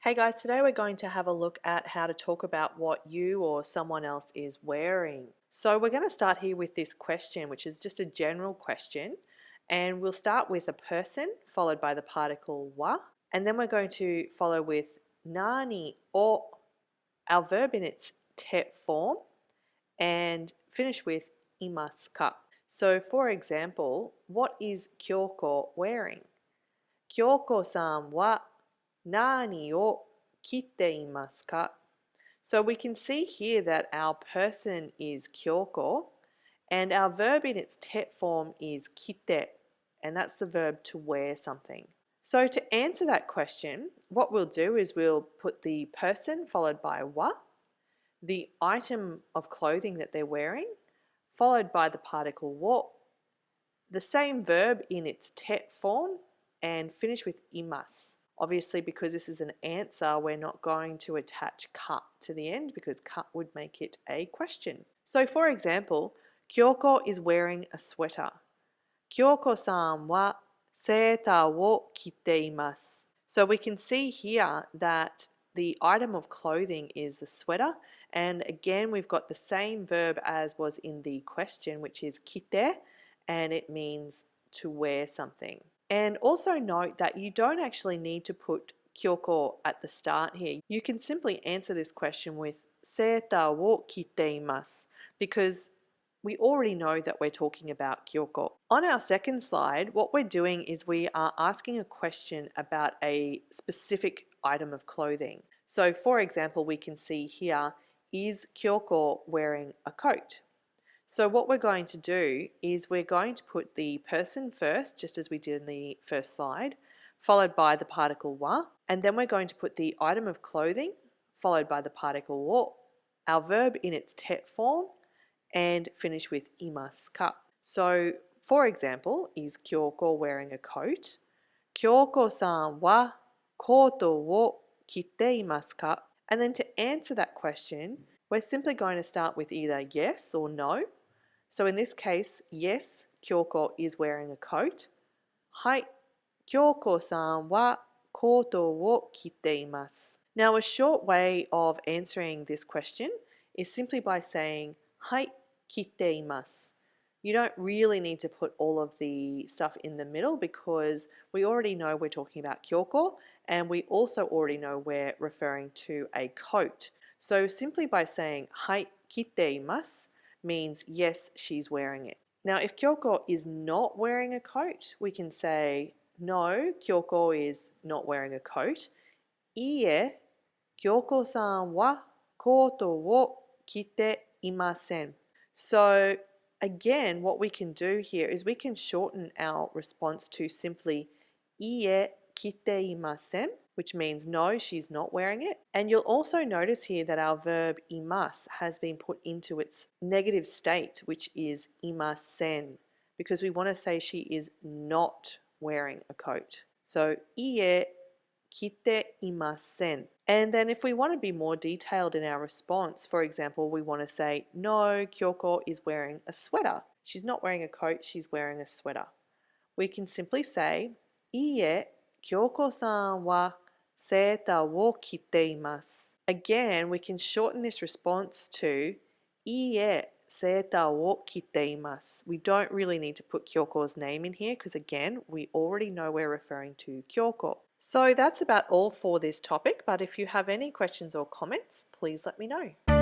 Hey guys, today we're going to have a look at how to talk about what you or someone else is wearing. So we're going to start here with this question, which is just a general question. And we'll start with a person, followed by the particle wa. And then we're going to follow with nani o, our verb in its te form, and finish with imasu ka. So for example, what is Kyoko wearing? Kyoko-san wa nani o kite imasu ka? So we can see here that our person is Kyoko and our verb in its te form is kite, and that's the verb to wear something. So to answer that question, what we'll do is we'll put the person followed by wa, the item of clothing that they're wearing, followed by the particle wo, the same verb in its te form, and finish with imasu. Obviously, because this is an answer, we're not going to attach ka to the end because ka would make it a question. So for example, Kyoko is wearing a sweater. Kyoko-san wa seeta wo kite imasu. So we can see here that the item of clothing is the sweater, and again we've got the same verb as was in the question, which is kite, and it means to wear something. And also note that you don't actually need to put Kyoko at the start here. You can simply answer this question with seeta wo kite imasu because we already know that we're talking about Kyoko. On our second slide, what we're doing is we are asking a question about a specific item of clothing. So for example, we can see here, is Kyoko wearing a coat? So what we're going to do is we're going to put the person first, just as we did in the first slide, followed by the particle wa, and then we're going to put the item of clothing, followed by the particle wo, our verb in its te form, and finish with imasu ka. So for example, is Kyoko wearing a coat? Kyoko-san wa koto wo kite imasu ka? And then to answer that question, we're simply going to start with either yes or no. So in this case, yes, Kyoko is wearing a coat. Hai, Kyoko-san wa koto wo kite imasu. Now a short way of answering this question is simply by saying hai kite imasu. You don't really need to put all of the stuff in the middle because we already know we're talking about Kyoko, and we also already know we're referring to a coat. So simply by saying hai kite imasu means yes, she's wearing it. Now if Kyoko is not wearing a coat, we can say no, Kyoko is not wearing a coat. Iie, Kyoko-san wa koto wo kite imasen. So again, what we can do here is we can shorten our response to simply iie kite imasen, which means no, she's not wearing it. And you'll also notice here that our verb imasu has been put into its negative state, which is imasen, because we want to say she is not wearing a coat. So iie kite imasen. And then if we want to be more detailed in our response, for example, we want to say, no, Kyoko is wearing a sweater. She's not wearing a coat, she's wearing a sweater. We can simply say, iie, Kyoko-san wa seeta wo kite imasu. Again, we can shorten this response to iie seeta wo kite imasu. We don't really need to put Kyoko's name in here because again, we already know we're referring to Kyoko. So that's about all for this topic, but if you have any questions or comments, please let me know.